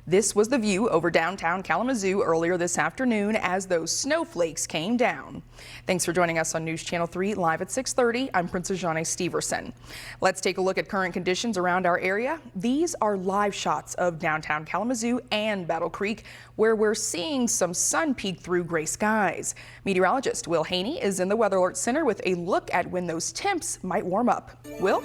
This was the view over downtown Kalamazoo earlier this afternoon as those snowflakes came down. Thanks for joining us on News Channel 3 live at 6:30. I'm Princess Janae Steverson. Let's take a look at current conditions around our area. These are live shots of downtown Kalamazoo and Battle Creek, where we're seeing some sun peek through gray skies. Meteorologist Will Haney is in the Weather Alert Center with a look at when those temps might warm up. Will?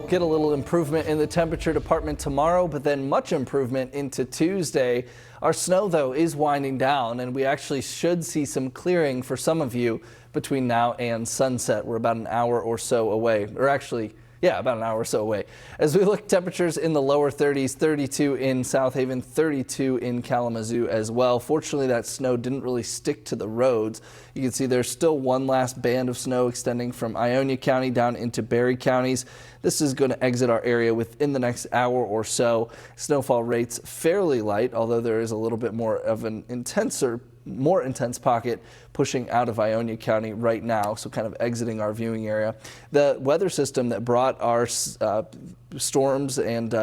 Get a little improvement in the temperature department tomorrow, but then much improvement into Tuesday. Our snow, though, is winding down, and we actually should see some clearing for some of you between now and sunset. We're about an hour or so away, or actually, yeah, about an hour or so away. As we look, temperatures in the lower 30s, 32 in South Haven, 32 in Kalamazoo as well. Fortunately, that snow didn't really stick to the roads. You can see there's still one last band of snow extending from Ionia County down into Berry counties. This is going to exit our area within the next hour or so. Snowfall rates fairly light, although there is a little bit more of an more intense pocket pushing out of Ionia County right now, so kind of exiting our viewing area. The weather system that brought our storms and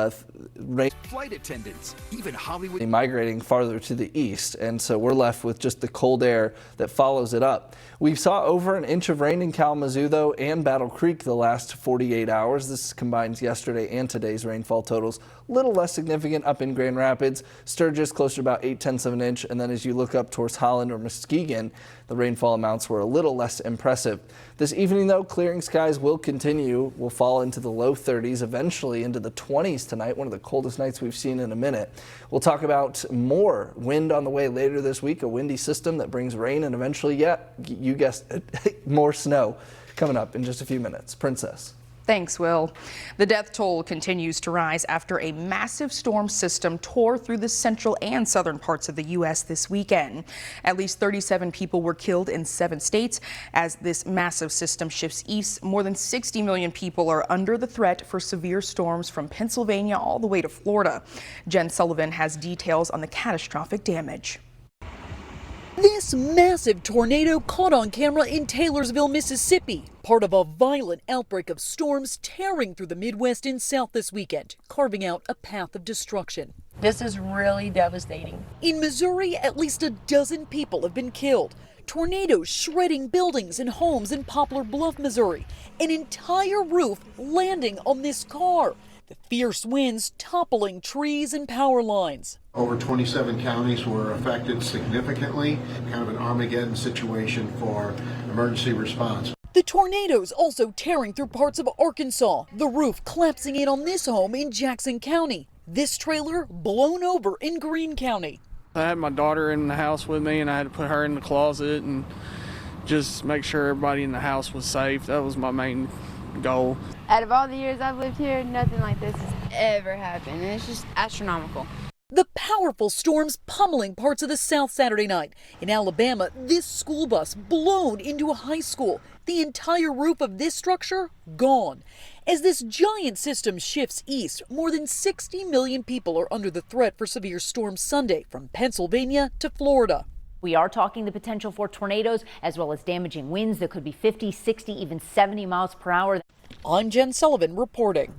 rain flight attendants, even Hollywood, migrating farther to the east, and so we're left with just the cold air that follows it up. We saw over an inch of rain in Kalamazoo, though, and Battle Creek the last 48 hours. This combines yesterday and today's rainfall totals. A little less significant up in Grand Rapids. Sturgis closer to about 0.8 of an inch, and then as you look up towards Holland or Muskegon, the rainfall amounts were a little less impressive. This evening, though, clearing skies will continue. We'll fall into the low 30s, eventually into the 20s tonight, one of the coldest nights we've seen in a minute. We'll talk about more wind on the way later this week, a windy system that brings rain and eventually, yeah, you guessed it, more snow coming up in just a few minutes. Princess. Thanks, Will. The death toll continues to rise after a massive storm system tore through the central and southern parts of the U.S. this weekend. At least 37 people were killed in 7 states. As this massive system shifts east, more than 60 million people are under the threat for severe storms from Pennsylvania all the way to Florida. Jen Sullivan has details on the catastrophic damage. This massive tornado caught on camera in Taylorsville, Mississippi, part of a violent outbreak of storms tearing through the Midwest and South this weekend, carving out a path of destruction. This is really devastating. In Missouri, at least a dozen people have been killed. Tornadoes shredding buildings and homes in Poplar Bluff, Missouri. An entire roof landing on this car. The fierce winds toppling trees and power lines. Over 27 counties were affected significantly, kind of an Armageddon situation for emergency response. The tornadoes also tearing through parts of Arkansas, the roof collapsing in on this home in Jackson County. This trailer blown over in Greene County. I had my daughter in the house with me and I had to put her in the closet and just make sure everybody in the house was safe. That was my main goal. Out of all the years I've lived here, nothing like this has ever happened, and it's just astronomical. The powerful storms pummeling parts of the South Saturday night. In Alabama, this school bus blown into a high school. The entire roof of this structure gone. As this giant system shifts east, more than 60 million people are under the threat for severe storms Sunday from Pennsylvania to Florida. We are talking the potential for tornadoes as well as damaging winds that could be 50, 60, even 70 miles per hour. I'm Jen Sullivan reporting.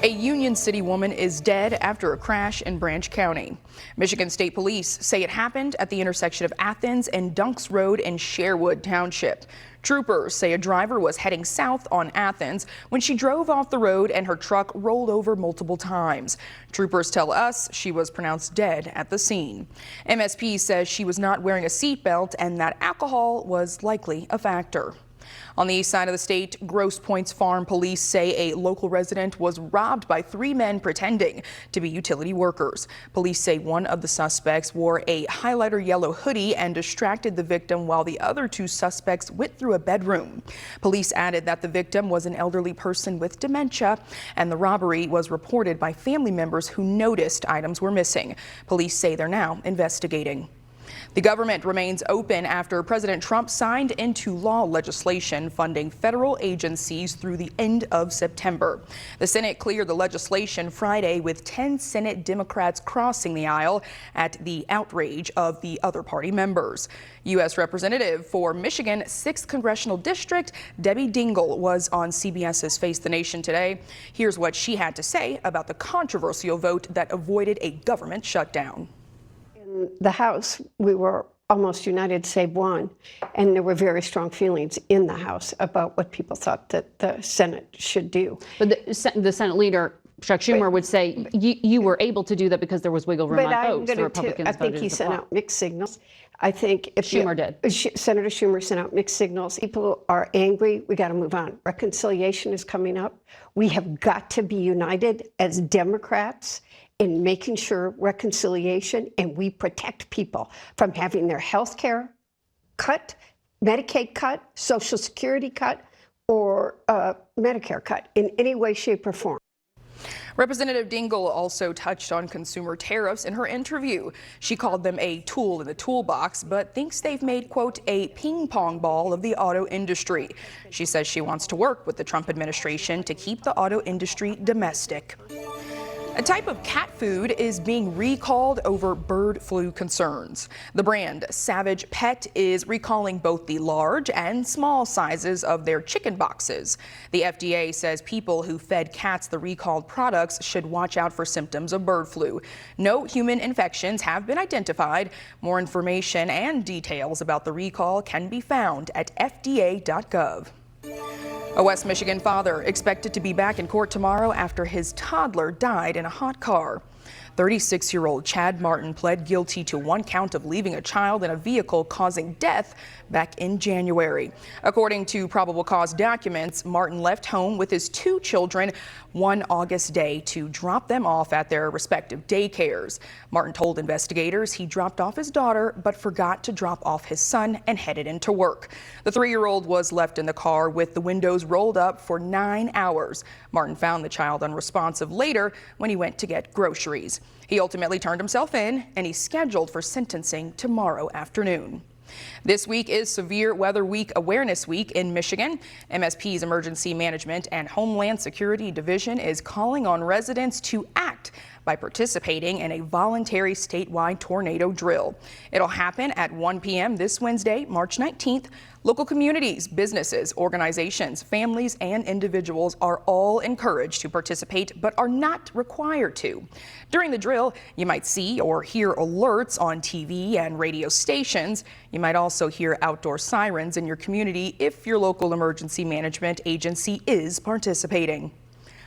A Union City woman is dead after a crash in Branch County. Michigan State Police say it happened at the intersection of Athens and Dunks Road in Sherwood Township. Troopers say a driver was heading south on Athens when she drove off the road and her truck rolled over multiple times. Troopers tell us she was pronounced dead at the scene. MSP says she was not wearing a seatbelt and that alcohol was likely a factor. On the east side of the state, Grosse Point's Farm police say a local resident was robbed by 3 men pretending to be utility workers. Police say one of the suspects wore a highlighter yellow hoodie and distracted the victim while the other 2 suspects went through a bedroom. Police added that the victim was an elderly person with dementia, and the robbery was reported by family members who noticed items were missing. Police say they're now investigating. The government remains open after President Trump signed into law legislation funding federal agencies through the end of September. The Senate cleared the legislation Friday with 10 Senate Democrats crossing the aisle at the outrage of the other party members. U.S. Representative for Michigan 6th Congressional District, Debbie Dingell, was on CBS's Face the Nation today. Here's what she had to say about the controversial vote that avoided a government shutdown. In the House, we were almost united save one, and there were very strong feelings in the House about what people thought that the Senate should do. But the Senate leader, Chuck Schumer, would say you were able to do that because there was wiggle room on votes. The Republicans I think he sent out mixed signals. I think if Schumer did. Senator Schumer sent out mixed signals. People are angry. We got to move on. Reconciliation is coming up. We have got to be united as Democrats in making sure reconciliation, and we protect people from having their health care cut, Medicaid cut, Social Security cut, or Medicare cut in any way, shape, or form. Representative Dingell also touched on consumer tariffs in her interview. She called them a tool in the toolbox, but thinks they've made, quote, a ping pong ball of the auto industry. She says she wants to work with the Trump administration to keep the auto industry domestic. A type of cat food is being recalled over bird flu concerns. The brand Savage Pet is recalling both the large and small sizes of their chicken boxes. The FDA says people who fed cats the recalled products should watch out for symptoms of bird flu. No human infections have been identified. More information and details about the recall can be found at fda.gov. A West Michigan father expected to be back in court tomorrow after his toddler died in a hot car. 36-year-old Chad Martin pled guilty to one count of leaving a child in a vehicle causing death back in January. According to probable cause documents, Martin left home with his two children one August day to drop them off at their respective daycares. Martin told investigators he dropped off his daughter but forgot to drop off his son and headed into work. The 3-year-old was left in the car with the windows rolled up for 9 hours. Martin found the child unresponsive later when he went to get groceries. He ultimately turned himself in, and he's scheduled for sentencing tomorrow afternoon. This week is Severe Weather Week Awareness Week in Michigan. MSP's Emergency Management and Homeland Security Division is calling on residents to act by participating in a voluntary statewide tornado drill. It'll happen at 1 p.m. this Wednesday, March 19th. Local communities, businesses, organizations, families, and individuals are all encouraged to participate but are not required to. During the drill, you might see or hear alerts on TV and radio stations. You might also hear outdoor sirens in your community if your local emergency management agency is participating.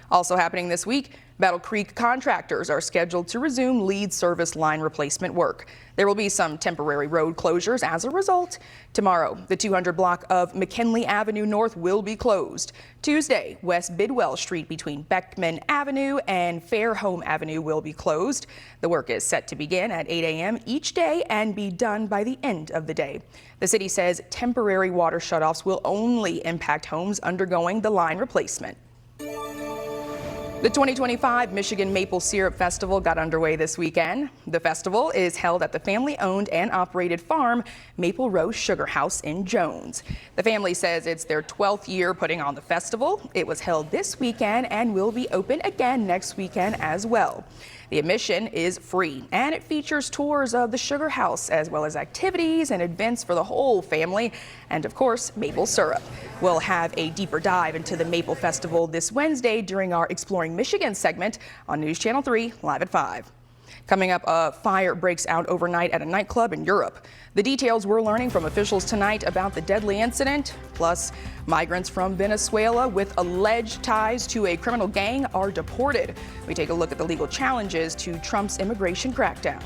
Also happening this week, Battle Creek contractors are scheduled to resume lead service line replacement work. There will be some temporary road closures as a result. Tomorrow, the 200 block of McKinley Avenue North will be closed. Tuesday, West Bidwell Street between Beckman Avenue and Fairhome Avenue will be closed. The work is set to begin at 8 a.m. each day and be done by the end of the day. The city says temporary water shutoffs will only impact homes undergoing the line replacement. The 2025 Michigan Maple Syrup Festival got underway this weekend. The festival is held at the family-owned and operated farm, Maple Rose Sugar House in Jones. The family says it's their 12th year putting on the festival. It was held this weekend and will be open again next weekend as well. The admission is free, and it features tours of the Sugar House, as well as activities and events for the whole family, and of course, maple syrup. We'll have a deeper dive into the Maple Festival this Wednesday during our Exploring Michigan segment on News Channel 3, live at 5. Coming up, a fire breaks out overnight at a nightclub in Europe. The details we're learning from officials tonight about the deadly incident, plus migrants from Venezuela with alleged ties to a criminal gang are deported. We take a look at the legal challenges to Trump's immigration crackdown.